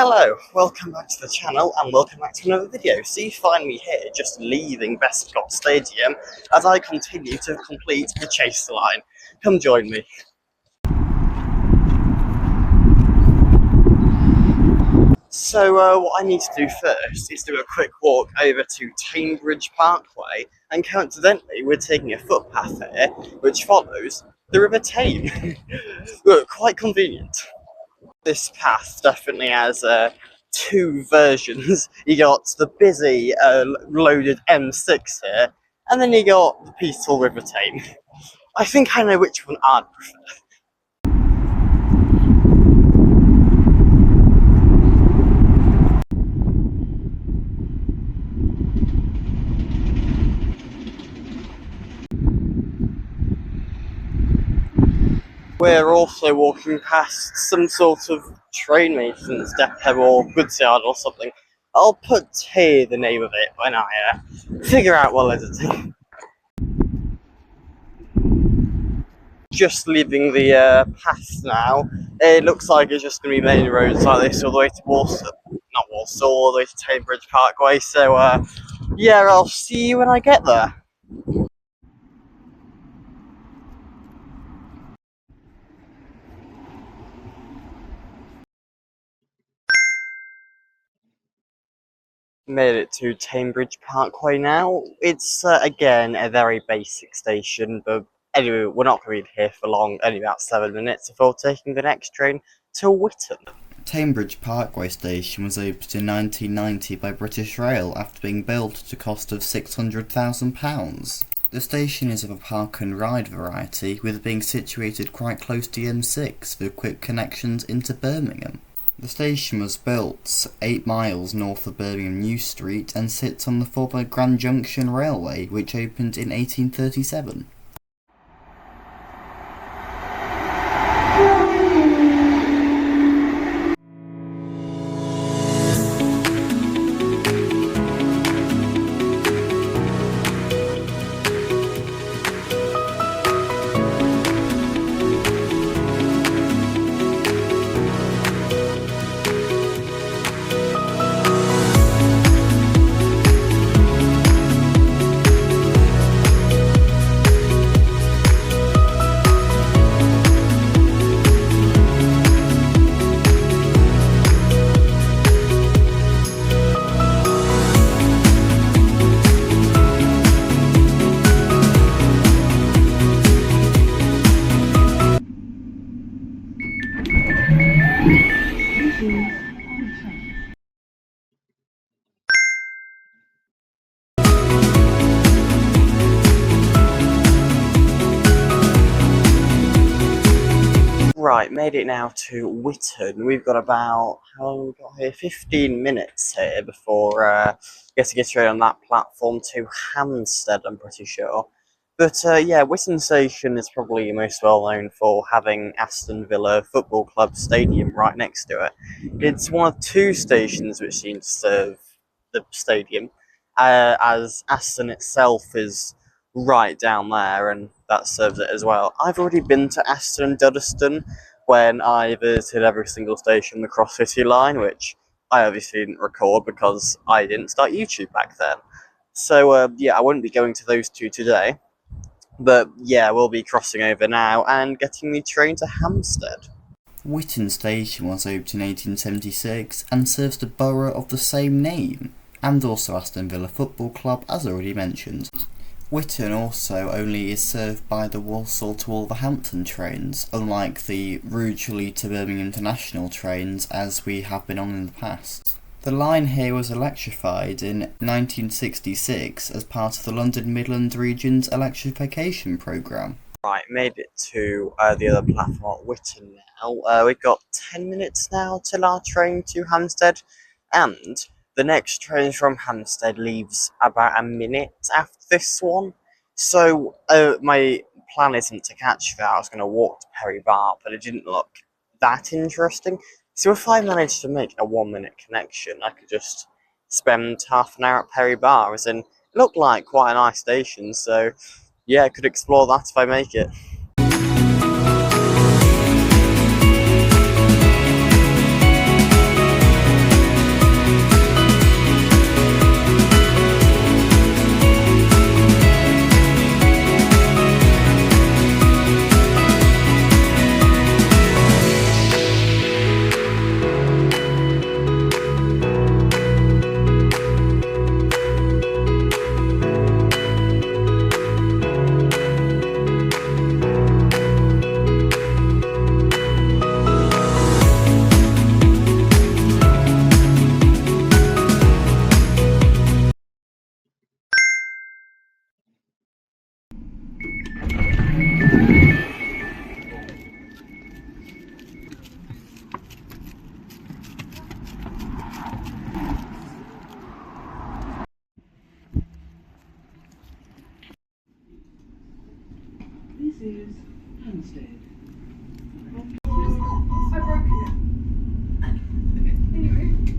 Hello, welcome back to the channel and welcome back to another video. So you find me here just leaving Bescot Stadium as I continue to complete the chase line. Come join me. So what I need to do first is do a quick walk over to Tame Parkway, and coincidentally we're taking a footpath here which follows the River Tame. Look, quite convenient. This path definitely has two versions. You got the busy, loaded M6 here, and then you got the peaceful River Tame. I think I know which one I'd prefer. We're also walking past some sort of train maintenance depot or goods yard or something. I'll put here the name of it when I figure out what editing. Just leaving the path now. It looks like it's just going to be main roads like this all the way to Warsaw. Not Warsaw, all the way to Tame Parkway. So yeah, I'll see you when I get there. Made it to Tame Parkway now. It's again a very basic station, but anyway, we're not going to be here for long, only about 7 minutes before taking the next train to Witton. Tame Parkway station was opened in 1990 by British Rail after being built at a cost of £600,000. The station is of a park and ride variety, with it being situated quite close to the M6 for quick connections into Birmingham. The station was built 8 miles north of Birmingham New Street and sits on the former Grand Junction Railway, which opened in 1837. Right, made it now to Witton. We've got about, how long have we got here? 15 minutes here before getting a train on that platform to Hamstead, I'm pretty sure. But yeah, Witton Station is probably most well known for having Aston Villa Football Club Stadium right next to it. It's one of 2 stations which seem to serve the stadium, as Aston itself is right down there, and that serves it as well. I've already been to Aston and Duddeston when I visited every single station on the Cross City line, which I obviously didn't record because I didn't start YouTube back then. So yeah, I won't be going to those 2 today, but yeah, we'll be crossing over now and getting the train to Hamstead. Witton Station was opened in 1876 and serves the borough of the same name, and also Aston Villa Football Club, as already mentioned. Witton also only is served by the Walsall to Wolverhampton trains, unlike the Rugeley to Birmingham International trains as we have been on in the past. The line here was electrified in 1966 as part of the London Midland region's electrification programme. Right, made it to the other platform at Witton now. We've got 10 minutes now till our train to Hamstead, and the next train from Hamstead leaves about a minute after this one. So my plan isn't to catch that. I was going to walk to Barr, but it didn't look that interesting. So if I managed to make a 1-minute connection, I could just spend half an hour at Barr, as in, it looked like quite a nice station, so yeah, I could explore that if I make it. is Hamstead.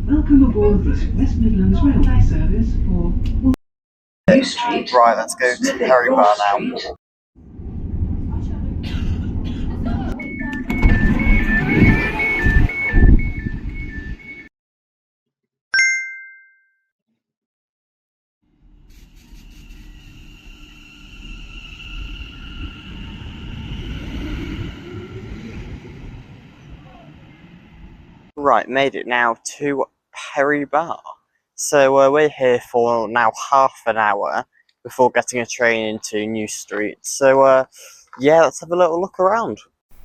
Welcome aboard this West Midlands Railway service for New Street. Right, let's go to Perry Barr now. Right, made it now to Perry Barr. So we're here for now half an hour before getting a train into New Street. So yeah, let's have a little look around.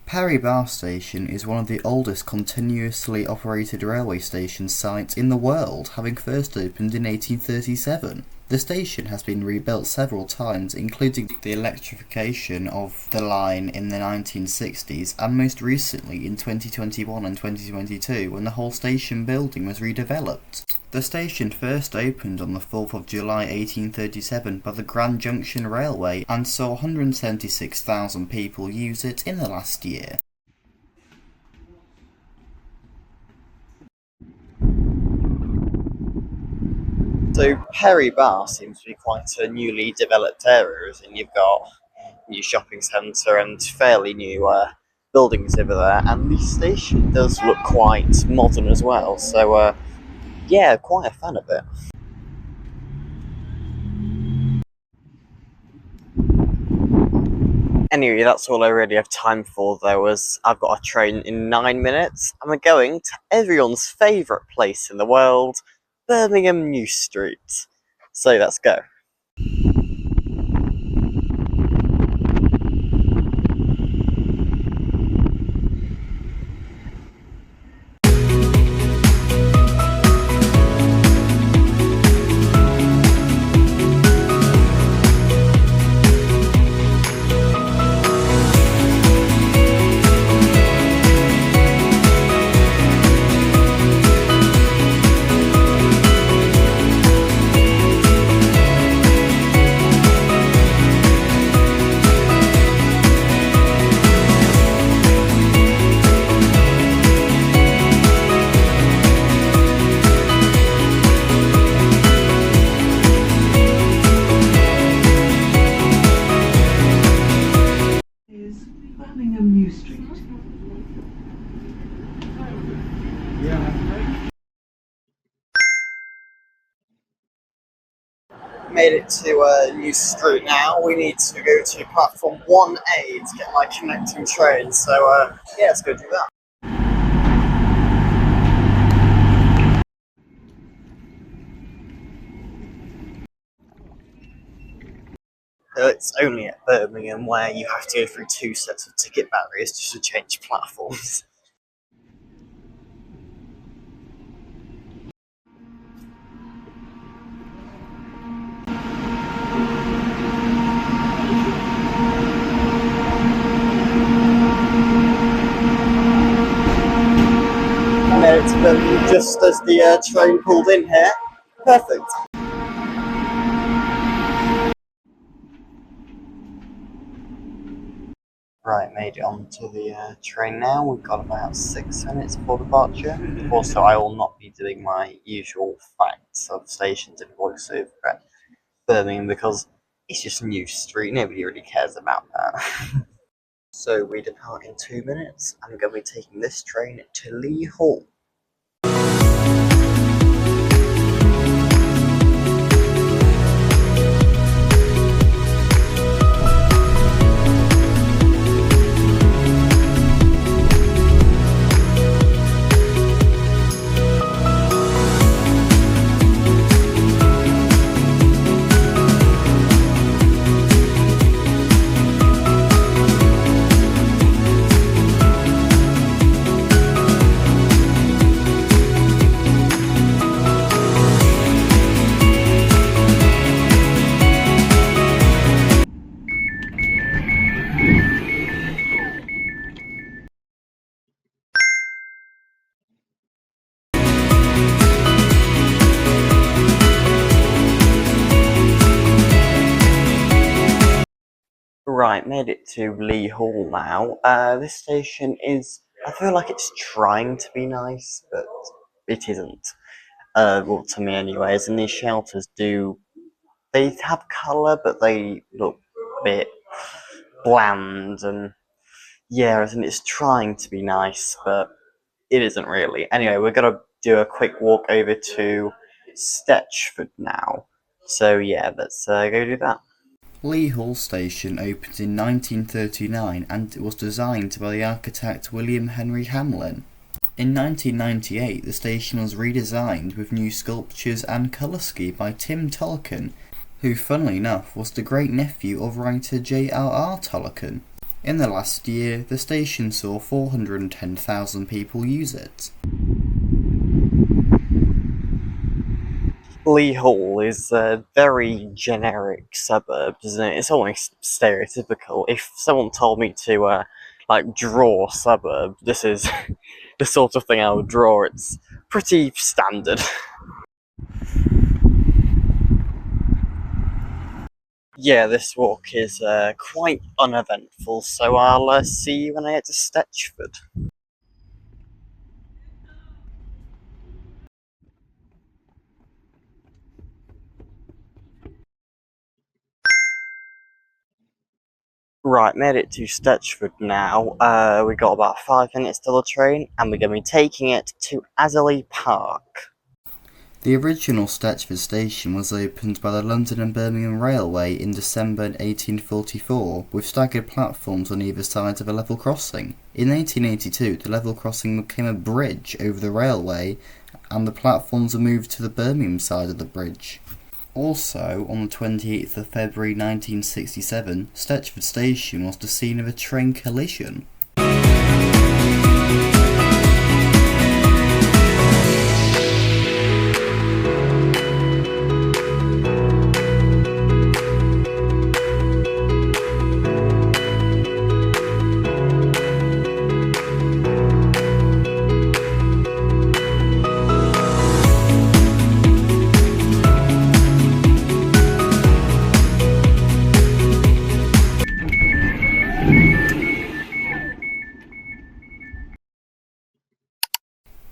Perry Barr Station is one of the oldest continuously operated railway station sites in the world, having first opened in 1837. The station has been rebuilt several times, including the electrification of the line in the 1960s and most recently in 2021 and 2022 when the whole station building was redeveloped. The station first opened on the 4th of July 1837 by the Grand Junction Railway and saw 176,000 people use it in the last year. So Perry Barr seems to be quite a newly developed area, and you've got a new shopping centre and fairly new buildings over there, and the station does look quite modern as well, so yeah, quite a fan of it. Anyway, that's all I really have time for though, as I've got a train in 9 minutes, and we're going to everyone's favourite place in the world, Birmingham New Street. So let's go. Birmingham New Street. Made it to New Street now. We need to go to platform 1A to get my connecting train. So yeah, let's go do that. It's only at Birmingham where you have to go through 2 sets of ticket barriers just to change platforms. Made it to Birmingham just as the train pulled in here. Perfect. Right, made it onto the train now. We've got about 6 minutes before departure. Also, I will not be doing my usual facts of stations in voiceover at Birmingham because it's just New Street. Nobody really cares about that. So we depart in 2 minutes. I'm going to be taking this train to Lea Hall. Right, made it to Lea Hall now. This station is, I feel like it's trying to be nice, but it isn't. Well, to me anyways, and these shelters they have colour, but they look a bit bland, and yeah, I think it's trying to be nice, but it isn't really. Anyway, we're gonna do a quick walk over to Stechford now. So yeah, let's go do that. Lea Hall Station opened in 1939 and it was designed by the architect William Henry Hamlin. In 1998 the station was redesigned with new sculptures and colour scheme by Tim Tolkien, who funnily enough was the great-nephew of writer J.R.R. Tolkien. In the last year, the station saw 410,000 people use it. Lea Hall is a very generic suburb, isn't it? It's almost stereotypical. If someone told me to, draw a suburb, this is the sort of thing I would draw. It's pretty standard. Yeah, this walk is quite uneventful, so I'll see you when I get to Stechford. Right, made it to Stechford now. We got about 5 minutes till the train, and we're going to be taking it to Adderley Park. The original Stechford station was opened by the London and Birmingham Railway in December 1844, with staggered platforms on either side of a level crossing. In 1882, the level crossing became a bridge over the railway, and the platforms were moved to the Birmingham side of the bridge. Also, on the 28th of February 1967, Stechford Station was the scene of a train collision.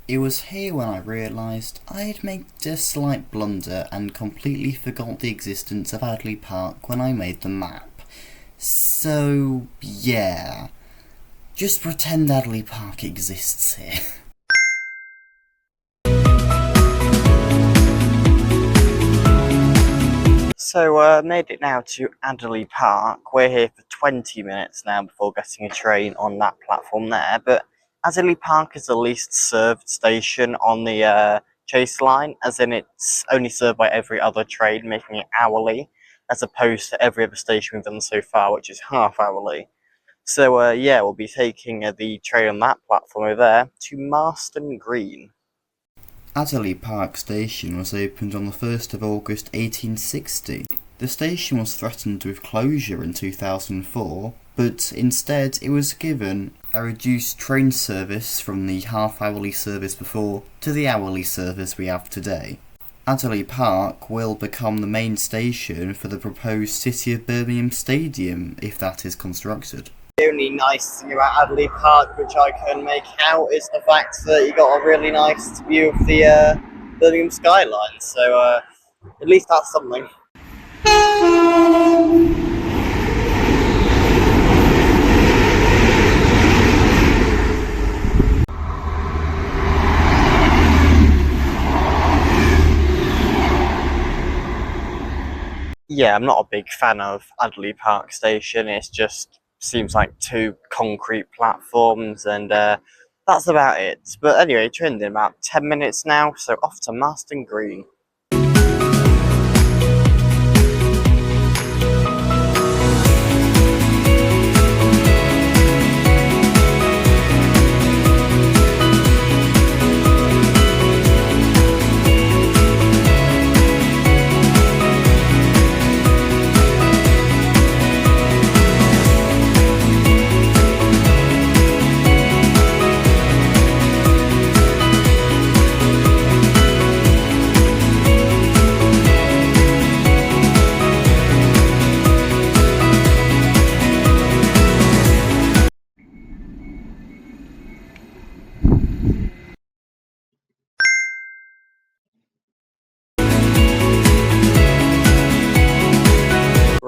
It was here when I realised I had made a slight blunder and completely forgot the existence of Adderley Park when I made the map. So, yeah. Just pretend Adderley Park exists here. So, made it now to Adderley Park. We're here for 20 minutes now before getting a train on that platform there, but Adderley Park is the least served station on the Chase line, as in it's only served by every other train, making it hourly, as opposed to every other station we've done so far, which is half hourly. So yeah, we'll be taking the train on that platform over there to Marston Green. Adderley Park Station was opened on the 1st of August 1860. The station was threatened with closure in 2004, but instead it was given a reduced train service from the half-hourly service before to the hourly service we have today. Adderley Park will become the main station for the proposed City of Birmingham Stadium if that is constructed. The only nice thing about Adderley Park, which I can make out, is the fact that you got a really nice view of the Birmingham skyline, so at least that's something. Yeah, I'm not a big fan of Adderley Park Station. It just seems like 2 concrete platforms, and that's about it. But anyway, trained in about 10 minutes now, so off to Marston Green.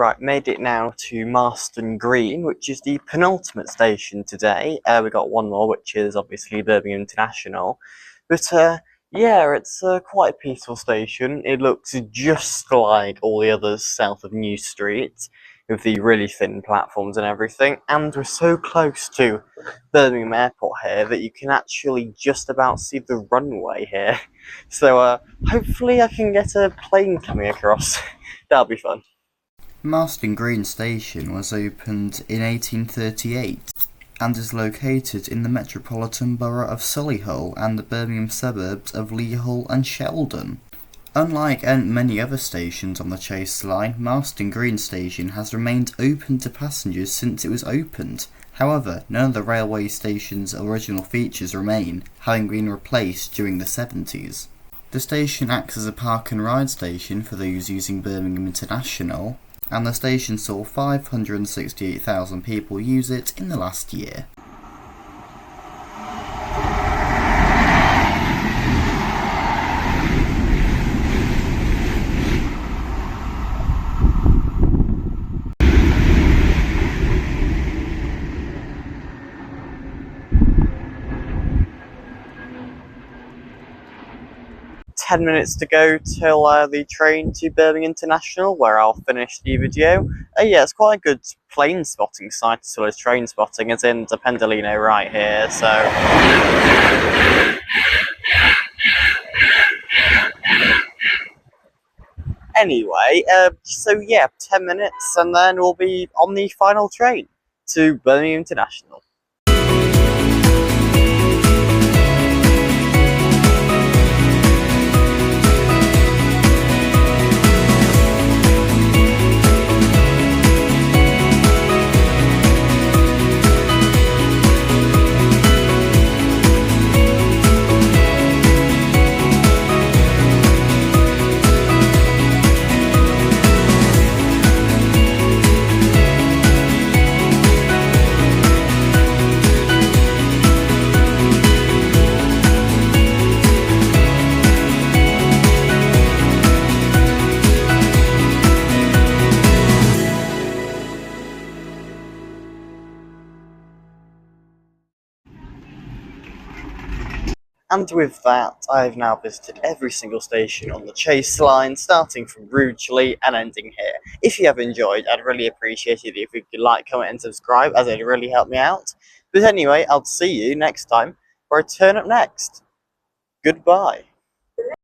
Right, made it now to Marston Green, which is the penultimate station today. We got one more, which is obviously Birmingham International. But yeah, it's quite a peaceful station. It looks just like all the others south of New Street, with the really thin platforms and everything. And we're so close to Birmingham Airport here that you can actually just about see the runway here. So hopefully I can get a plane coming across. That'll be fun. Marston Green Station was opened in 1838 and is located in the metropolitan borough of Solihull and the Birmingham suburbs of Lea Hall and Sheldon. Unlike many other stations on the Chase line, Marston Green Station has remained open to passengers since it was opened. However, none of the railway station's original features remain, having been replaced during the 70s. The station acts as a park and ride station for those using Birmingham International, and the station saw 568,000 people use it in the last year. 10 minutes to go till the train to Birmingham International, where I'll finish the video. Yeah, it's quite a good plane spotting site as well as train spotting. It's in the Pendolino right here, so... Anyway, so yeah, 10 minutes and then we'll be on the final train to Birmingham International. And with that, I've now visited every single station on the Chase line, starting from Rugeley and ending here. If you have enjoyed, I'd really appreciate it if you could like, comment and subscribe, as it'd really help me out. But anyway, I'll see you next time, where I turn up next. Goodbye.